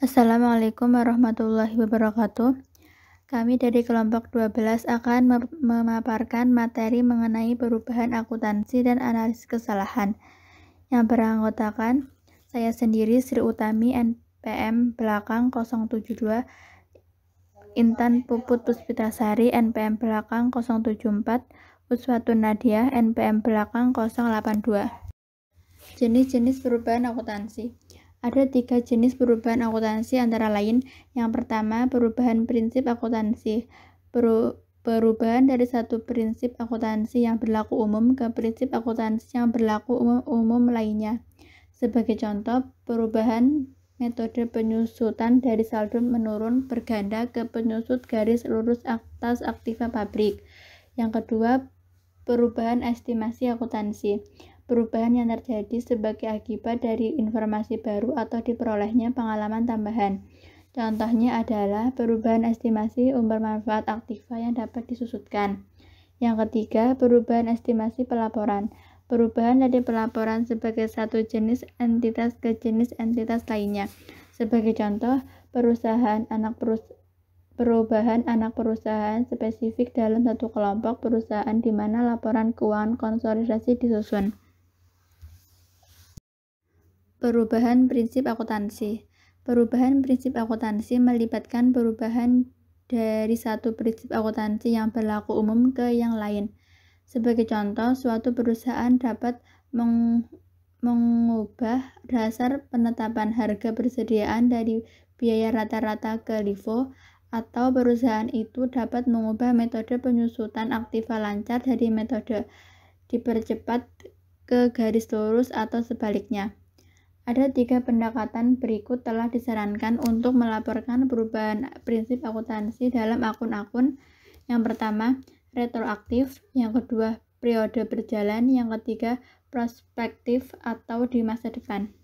Assalamualaikum warahmatullahi wabarakatuh. Kami dari kelompok 12 akan memaparkan materi mengenai perubahan akuntansi dan analisis kesalahan yang beranggotakan saya sendiri Sri Utami NPM belakang 072, Intan Puput Puspitasari NPM belakang 074, Uswatun Nadia NPM belakang 082. Jenis-jenis perubahan akuntansi. Ada 3 jenis perubahan akuntansi antara lain. Yang pertama, perubahan prinsip akuntansi. Perubahan dari satu prinsip akuntansi yang berlaku umum ke prinsip akuntansi yang berlaku umum lainnya. Sebagai contoh, perubahan metode penyusutan dari saldo menurun berganda ke penyusut garis lurus atas aktiva pabrik. Yang kedua, perubahan estimasi akuntansi. Perubahan yang terjadi sebagai akibat dari informasi baru atau diperolehnya pengalaman tambahan. Contohnya adalah perubahan estimasi umur manfaat aktiva yang dapat disusutkan. Yang ketiga, perubahan estimasi pelaporan. Perubahan dari pelaporan sebagai satu jenis entitas ke jenis entitas lainnya. Sebagai contoh, perubahan anak perusahaan spesifik dalam satu kelompok perusahaan di mana laporan keuangan konsolidasi disusun. Perubahan prinsip akuntansi. Perubahan prinsip akuntansi melibatkan perubahan dari satu prinsip akuntansi yang berlaku umum ke yang lain. Sebagai contoh, suatu perusahaan dapat mengubah dasar penetapan harga persediaan dari biaya rata-rata ke LIFO, atau perusahaan itu dapat mengubah metode penyusutan aktiva lancar dari metode dipercepat ke garis lurus atau sebaliknya. Ada 3 pendekatan berikut telah disarankan untuk melaporkan perubahan prinsip akuntansi dalam akun-akun. Yang pertama, retroaktif. Yang kedua, periode berjalan. Yang ketiga, prospektif atau di masa depan.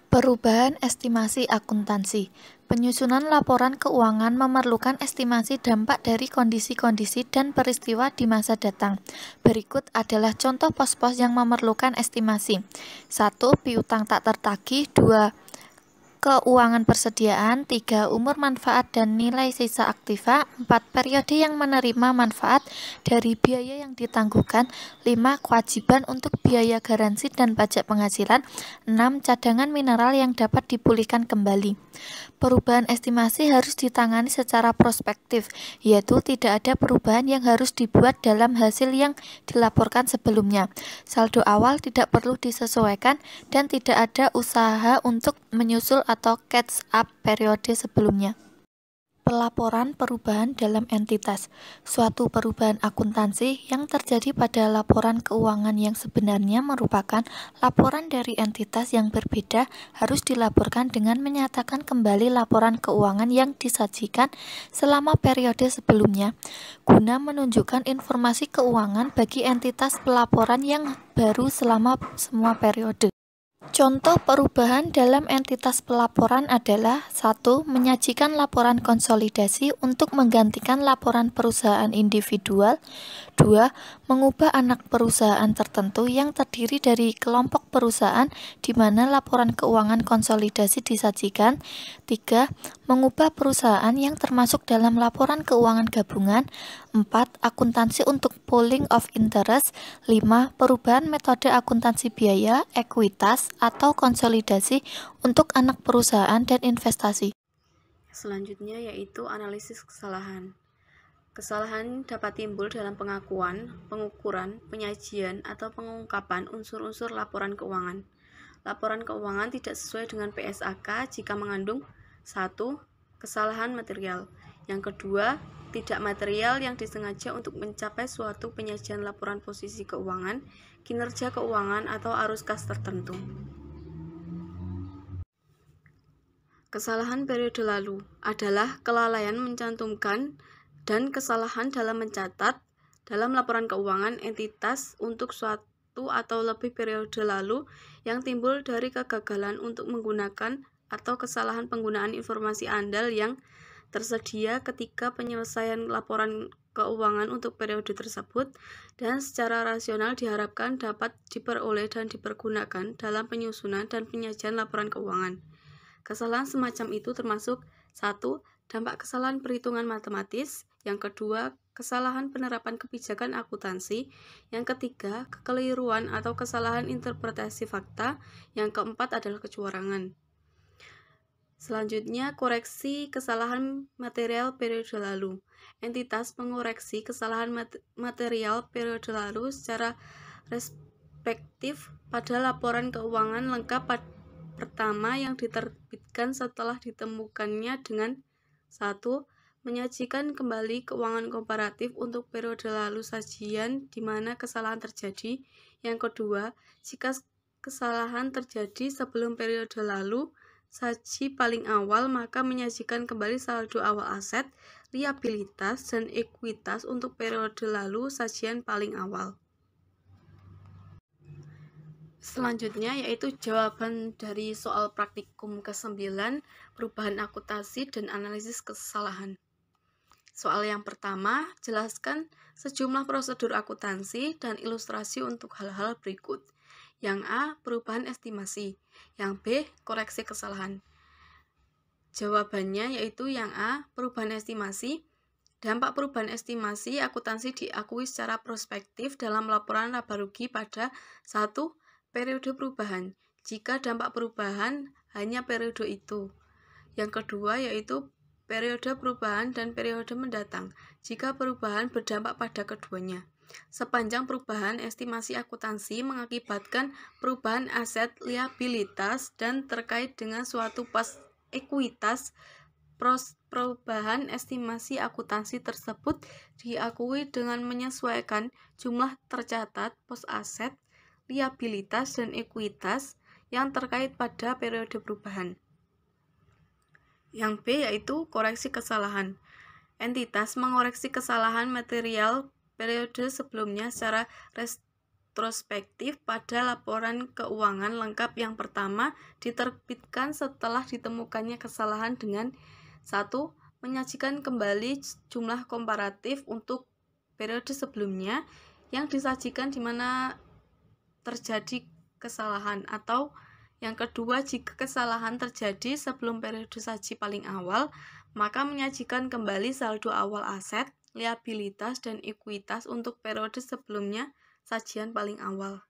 Perubahan estimasi akuntansi. Penyusunan laporan keuangan memerlukan estimasi dampak dari kondisi-kondisi dan peristiwa di masa datang. Berikut adalah contoh pos-pos yang memerlukan estimasi. 1. Piutang tak tertagih. 2. Keuangan persediaan. 3. Umur manfaat dan nilai sisa aktiva. 4. Periode yang menerima manfaat dari biaya yang ditangguhkan. 5. Kewajiban untuk biaya garansi dan pajak penghasilan. 6. Cadangan mineral yang dapat dipulihkan kembali. Perubahan estimasi harus ditangani secara prospektif, yaitu tidak ada perubahan yang harus dibuat dalam hasil yang dilaporkan sebelumnya. Saldo awal tidak perlu disesuaikan dan tidak ada usaha untuk menyusul atau catch up periode sebelumnya. Pelaporan perubahan dalam entitas. Suatu perubahan akuntansi yang terjadi pada laporan keuangan yang sebenarnya merupakan laporan dari entitas yang berbeda harus dilaporkan dengan menyatakan kembali laporan keuangan yang disajikan selama periode sebelumnya, guna menunjukkan informasi keuangan bagi entitas pelaporan yang baru selama semua periode. Contoh perubahan dalam entitas pelaporan adalah 1. Menyajikan laporan konsolidasi untuk menggantikan laporan perusahaan individual. 2. Mengubah anak perusahaan tertentu yang terdiri dari kelompok perusahaan di mana laporan keuangan konsolidasi disajikan. 3. Mengubah perusahaan yang termasuk dalam laporan keuangan gabungan. 4. Akuntansi untuk pooling of interest. 5. Perubahan metode akuntansi biaya, ekuitas, atau konsolidasi untuk anak perusahaan dan investasi. Selanjutnya yaitu analisis kesalahan. Kesalahan dapat timbul dalam pengakuan, pengukuran, penyajian, atau pengungkapan unsur-unsur laporan keuangan. Laporan keuangan tidak sesuai dengan PSAK jika mengandung 1. Kesalahan material. Yang kedua, tidak material yang disengaja untuk mencapai suatu penyajian laporan posisi keuangan, kinerja keuangan, atau arus kas tertentu. Kesalahan periode lalu adalah kelalaian mencantumkan dan kesalahan dalam mencatat dalam laporan keuangan entitas untuk suatu atau lebih periode lalu yang timbul dari kegagalan untuk menggunakan atau kesalahan penggunaan informasi andal yang tersedia ketika penyelesaian laporan keuangan untuk periode tersebut dan secara rasional diharapkan dapat diperoleh dan dipergunakan dalam penyusunan dan penyajian laporan keuangan. Kesalahan semacam itu termasuk 1. Dampak kesalahan perhitungan matematis. Yang kedua, kesalahan penerapan kebijakan akuntansi. Yang ketiga, kekeliruan atau kesalahan interpretasi fakta. Yang keempat adalah kecurangan. Selanjutnya, koreksi kesalahan material periode lalu. Entitas mengoreksi kesalahan material periode lalu secara respektif pada laporan keuangan lengkap pertama yang diterbitkan setelah ditemukannya dengan 1. Menyajikan kembali keuangan komparatif untuk periode lalu sajian di mana kesalahan terjadi. Yang kedua, jika kesalahan terjadi sebelum periode lalu saji paling awal, maka menyajikan kembali saldo awal aset, liabilitas, dan ekuitas untuk periode lalu sajian paling awal. Selanjutnya yaitu jawaban dari soal praktikum ke-9, perubahan akuntansi dan analisis kesalahan. Soal yang pertama, jelaskan sejumlah prosedur akuntansi dan ilustrasi untuk hal-hal berikut. Yang A, perubahan estimasi. Yang B, koreksi kesalahan. Jawabannya yaitu yang A, perubahan estimasi. Dampak perubahan estimasi akuntansi diakui secara prospektif dalam laporan laba rugi pada 1. Periode perubahan, jika dampak perubahan hanya periode itu. Yang kedua yaitu periode perubahan dan periode mendatang, jika perubahan berdampak pada keduanya. Sepanjang perubahan estimasi akuntansi mengakibatkan perubahan aset, liabilitas, dan terkait dengan suatu pas ekuitas, perubahan estimasi akuntansi tersebut diakui dengan menyesuaikan jumlah tercatat pos aset, liabilitas, dan ekuitas yang terkait pada periode perubahan. Yang B yaitu koreksi kesalahan. Entitas mengoreksi kesalahan material periode sebelumnya secara retrospektif pada laporan keuangan lengkap yang pertama diterbitkan setelah ditemukannya kesalahan dengan 1. Menyajikan kembali jumlah komparatif untuk periode sebelumnya yang disajikan di mana terjadi kesalahan, atau yang kedua, jika kesalahan terjadi sebelum periode saji paling awal, maka menyajikan kembali saldo awal aset, liabilitas, dan ekuitas untuk periode sebelumnya sajian paling awal.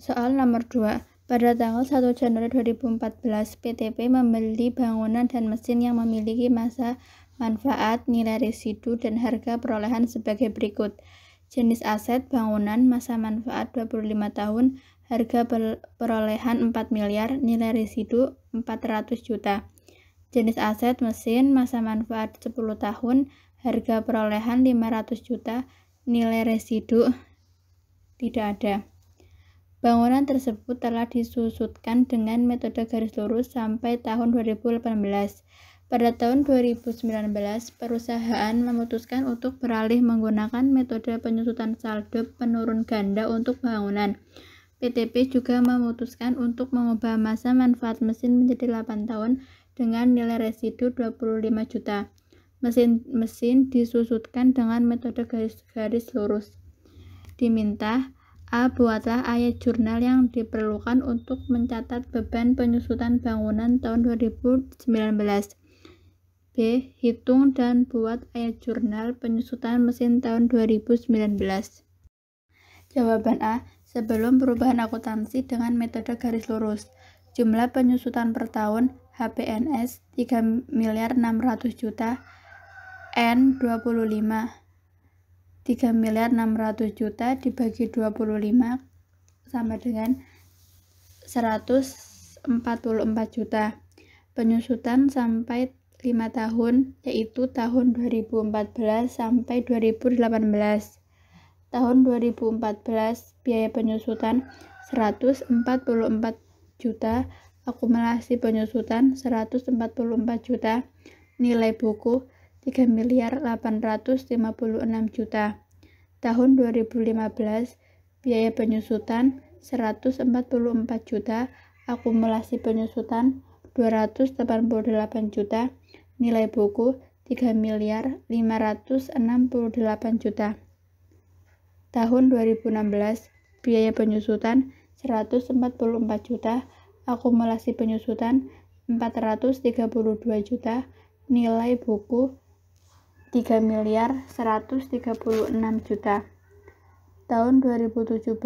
Soal nomor 2. Pada tanggal 1 Januari 2014, PTP membeli bangunan dan mesin yang memiliki masa manfaat, nilai residu, dan harga perolehan sebagai berikut. Jenis aset bangunan, masa manfaat 25 tahun, harga perolehan 4 miliar, nilai residu 400 juta. Jenis aset mesin, masa manfaat 10 tahun, harga perolehan 500 juta, nilai residu tidak ada. Bangunan tersebut telah disusutkan dengan metode garis lurus sampai tahun 2018. Pada tahun 2019, perusahaan memutuskan untuk beralih menggunakan metode penyusutan saldo penurun ganda untuk bangunan. PTP juga memutuskan untuk mengubah masa manfaat mesin menjadi 8 tahun dengan nilai residu 25 juta. Mesin disusutkan dengan metode garis lurus. Diminta A. Buatlah ayat jurnal yang diperlukan untuk mencatat beban penyusutan bangunan tahun 2019. B. Hitung dan buat ayat jurnal penyusutan mesin tahun 2019. Jawaban A. Sebelum perubahan akuntansi dengan metode garis lurus, jumlah penyusutan per tahun HPNS 3.600.000.000, N 25. 3.600.000.000 dibagi 25 sama dengan 144 juta. Penyusutan sampai 5 tahun, yaitu tahun 2014 sampai 2018. Tahun 2014 biaya penyusutan 144 juta, akumulasi penyusutan 144 juta, nilai buku 3.856.000.000. Tahun 2015 biaya penyusutan 144 juta, akumulasi penyusutan 288 juta, nilai buku 3.568.000.000. Tahun 2016 biaya penyusutan 144 juta, akumulasi penyusutan 432 juta, nilai buku 3.136 juta. Tahun 2017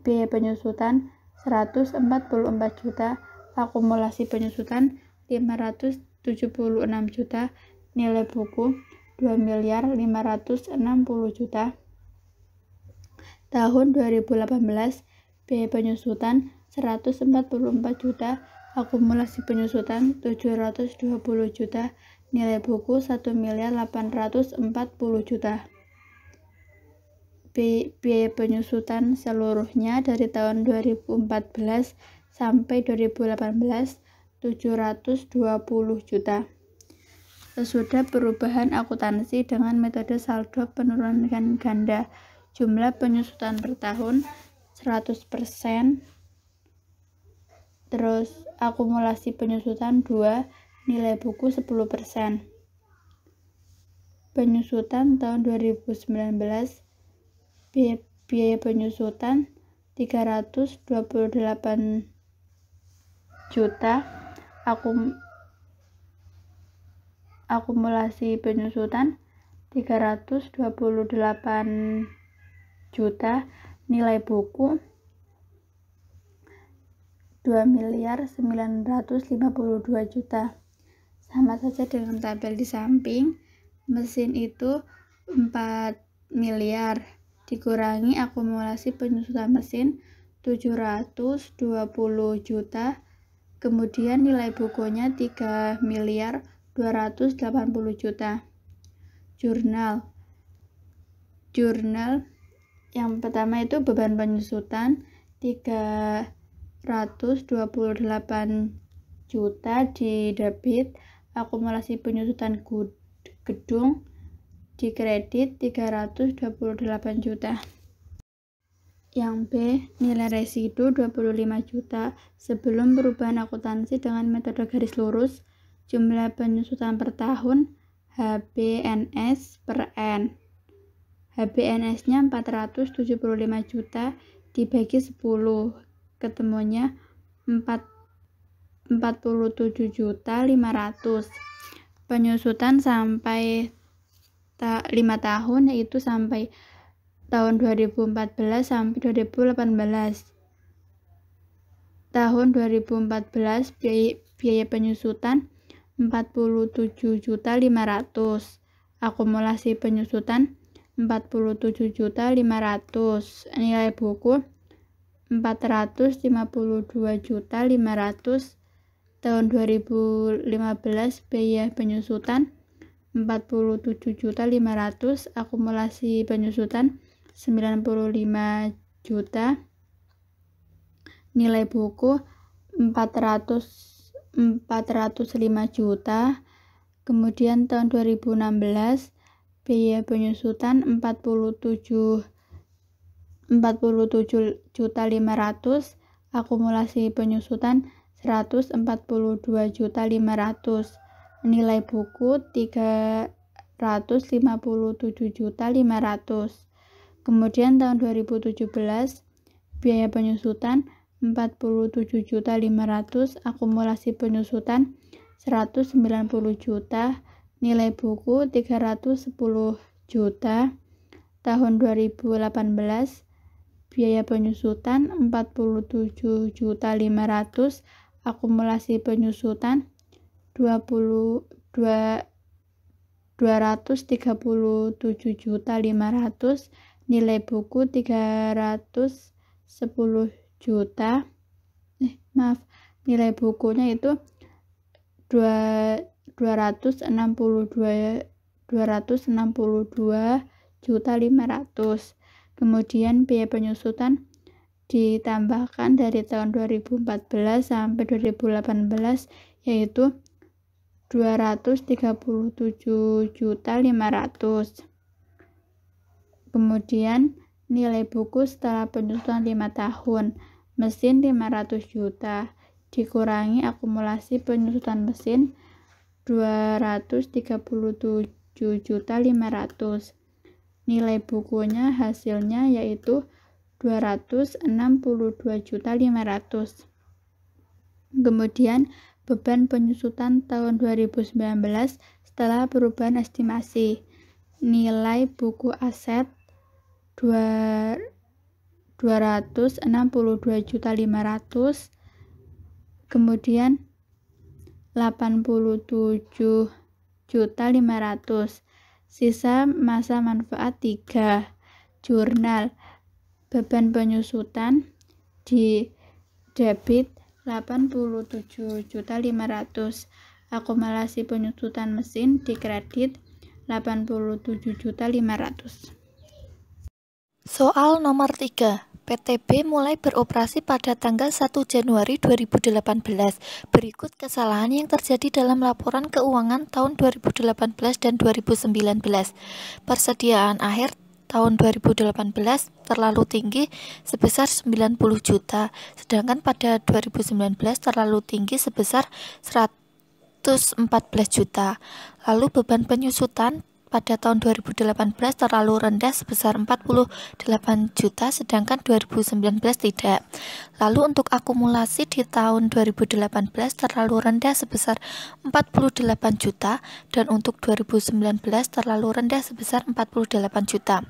biaya penyusutan 144 juta, akumulasi penyusutan 576 juta, nilai buku 2.560 juta. Tahun 2018 biaya penyusutan 144 juta, akumulasi penyusutan 720 juta, nilai buku 1.840 juta. Biaya penyusutan seluruhnya dari tahun 2014 sampai 2018 720 juta. Sesudah perubahan akuntansi dengan metode saldo penurunkan ganda, jumlah penyusutan per tahun 100%, terus akumulasi penyusutan 2, nilai buku 10%. Penyusutan tahun 2019, biaya penyusutan 328 juta, akumulasi penyusutan 328 juta, nilai buku 2.952 juta. Sama saja dengan tabel di samping. Mesin itu 4 miliar dikurangi akumulasi penyusutan mesin 720 juta, kemudian nilai bukunya 3.280 juta. Jurnal yang pertama itu beban penyusutan 328 juta di debit, akumulasi penyusutan gedung di kredit 328 juta. Yang B, nilai residu 25 juta. Sebelum perubahan akuntansi dengan metode garis lurus, jumlah penyusutan per tahun HBNS per N. HBNS-nya 475 juta dibagi 10, ketemunya 47 juta 500. Penyusutan sampai 5 tahun, yaitu sampai tahun 2014 sampai 2018. Tahun 2014 biaya penyusutan 47 juta 500, akumulasi penyusutan 47 juta 500, nilai buku 452 juta 500. Tahun 2015 biaya penyusutan 47 juta 500, akumulasi penyusutan 95 juta, nilai buku 405 juta. Kemudian tahun 2016 biaya penyusutan 47 juta 500, akumulasi penyusutan 142 juta 500, nilai buku 357 juta 500. Kemudian tahun 2017 biaya penyusutan 47 juta 500, akumulasi penyusutan 190 juta, nilai buku 310 juta. Tahun 2018 biaya penyusutan 47 juta 500, akumulasi penyusutan 237 juta 500, nilai buku 310 juta. Nilai bukunya itu 262 juta 500. Kemudian biaya penyusutan ditambahkan dari tahun 2014 sampai 2018, yaitu 237 juta 500. Kemudian nilai buku setelah penyusutan 5 tahun, mesin 500 juta dikurangi akumulasi penyusutan mesin 237 juta 500. Nilai bukunya hasilnya yaitu 262 juta 500. Kemudian beban penyusutan tahun 2019 setelah perubahan estimasi. Nilai buku aset 262.500.000, kemudian 87.500.000. Sisa masa manfaat 3. Jurnal. Beban penyusutan di debit 87.500.000. Akumulasi penyusutan mesin di kredit 87.500.000. Soal nomor 3. PTB mulai beroperasi pada tanggal 1 Januari 2018. Berikut kesalahan yang terjadi dalam laporan keuangan tahun 2018 dan 2019. Persediaan akhir tahun 2018 terlalu tinggi sebesar 90 juta, sedangkan pada 2019 terlalu tinggi sebesar 114 juta. Lalu beban penyusutan pada tahun 2018 terlalu rendah sebesar 48 juta, sedangkan 2019 tidak. Lalu untuk akumulasi di tahun 2018 terlalu rendah sebesar 48 juta, dan untuk 2019 terlalu rendah sebesar 48 juta.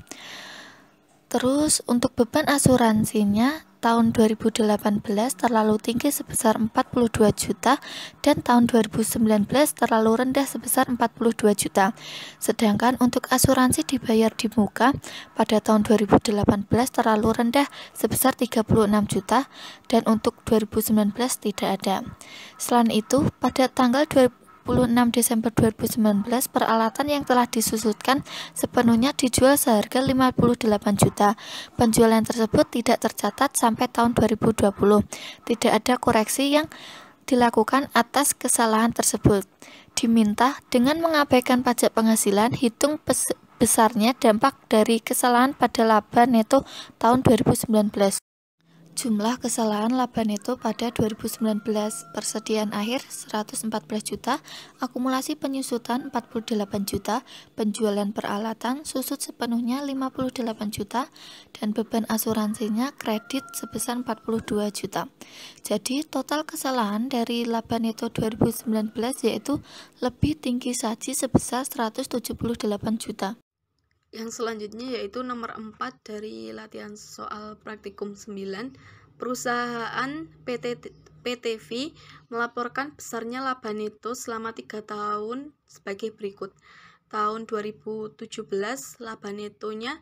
Terus untuk beban asuransinya tahun 2018 terlalu tinggi sebesar 42 juta dan tahun 2019 terlalu rendah sebesar 42 juta. Sedangkan untuk asuransi dibayar di muka pada tahun 2018 terlalu rendah sebesar 36 juta dan untuk 2019 tidak ada. Selain itu, pada tanggal 26 Desember 2019, peralatan yang telah disusutkan sepenuhnya dijual seharga 58 juta. Penjualan tersebut tidak tercatat sampai tahun 2020. Tidak ada koreksi yang dilakukan atas kesalahan tersebut. Diminta dengan mengabaikan pajak penghasilan, hitung besarnya dampak dari kesalahan pada laba neto tahun 2019. Jumlah kesalahan laba neto pada 2019, persediaan akhir 114 juta, akumulasi penyusutan 48 juta, penjualan peralatan susut sepenuhnya 58 juta, dan beban asuransinya kredit sebesar 42 juta. Jadi total kesalahan dari laba neto 2019 yaitu lebih tinggi saji sebesar 178 juta. Yang selanjutnya yaitu nomor 4 dari latihan soal praktikum 9. Perusahaan PTV melaporkan besarnya laba neto selama 3 tahun sebagai berikut. Tahun 2017 laba netonya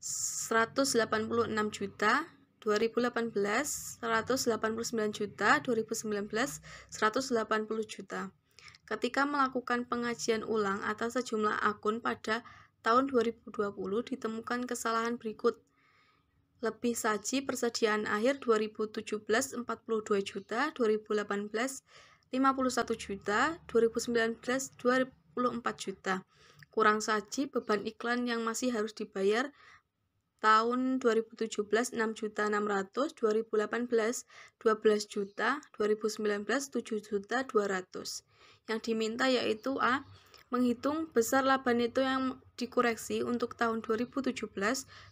186 juta, 2018 189 juta, 2019 180 juta. Ketika melakukan pengajian ulang atas sejumlah akun pada tahun 2020 ditemukan kesalahan berikut. Lebih saji persediaan akhir 2017 42 juta, 2018 51 juta, 2019 24 juta. Kurang saji beban iklan yang masih harus dibayar tahun 2017 6 juta 600, 2018 12 juta, 2019 7 juta 200. Yang diminta yaitu A. Menghitung besar laba neto yang dikoreksi untuk tahun 2017,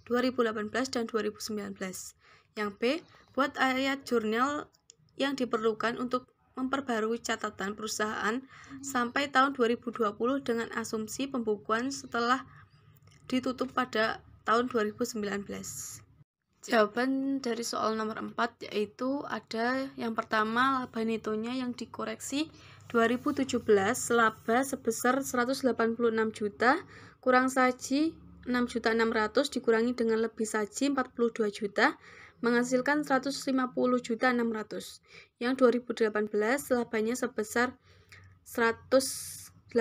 2018, dan 2019. Yang B. Buat ayat jurnal yang diperlukan untuk memperbarui catatan perusahaan sampai tahun 2020 dengan asumsi pembukuan setelah ditutup pada tahun 2019. Jawaban dari soal nomor 4 yaitu ada yang pertama laba netonya yang dikoreksi 2017 laba sebesar 186 juta kurang saji 6.600.000 dikurangi dengan lebih saji 42 juta menghasilkan 150.600.000. Yang 2018 labanya sebesar 189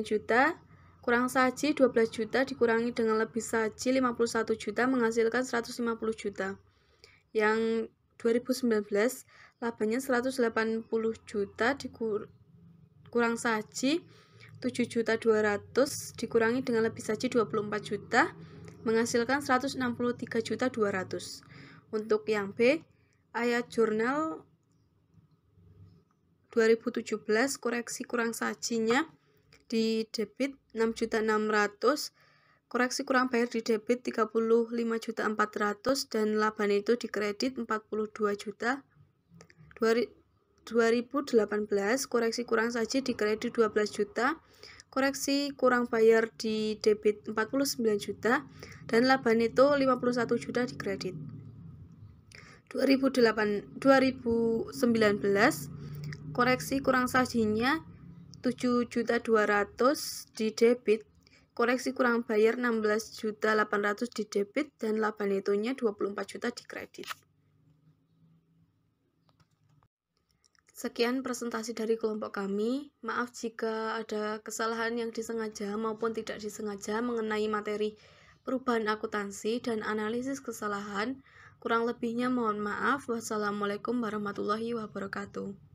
juta kurang saji 12 juta dikurangi dengan lebih saji 51 juta menghasilkan 150 juta. Yang 2019 labanya 180 juta kurang saji 7.200.000 dikurangi dengan lebih saji 24 juta menghasilkan 163.200.000. Untuk yang B, ayat jurnal 2017 koreksi kurang sajinya di debit 6.600.000, koreksi kurang bayar di debit 35.400.000 dan laba neto di kredit 42 juta. 2018 koreksi kurang saji di kredit 12 juta, koreksi kurang bayar di debit 49 juta, dan laba neto 51 juta di kredit. 2019 koreksi kurang sajinya 7.200.000 di debit, koreksi kurang bayar 16.800.000 di debit, dan laba netonya 24 juta di kredit. Sekian presentasi dari kelompok kami. Maaf jika ada kesalahan yang disengaja maupun tidak disengaja mengenai materi perubahan akuntansi dan analisis kesalahan. Kurang lebihnya mohon maaf. Wassalamualaikum warahmatullahi wabarakatuh.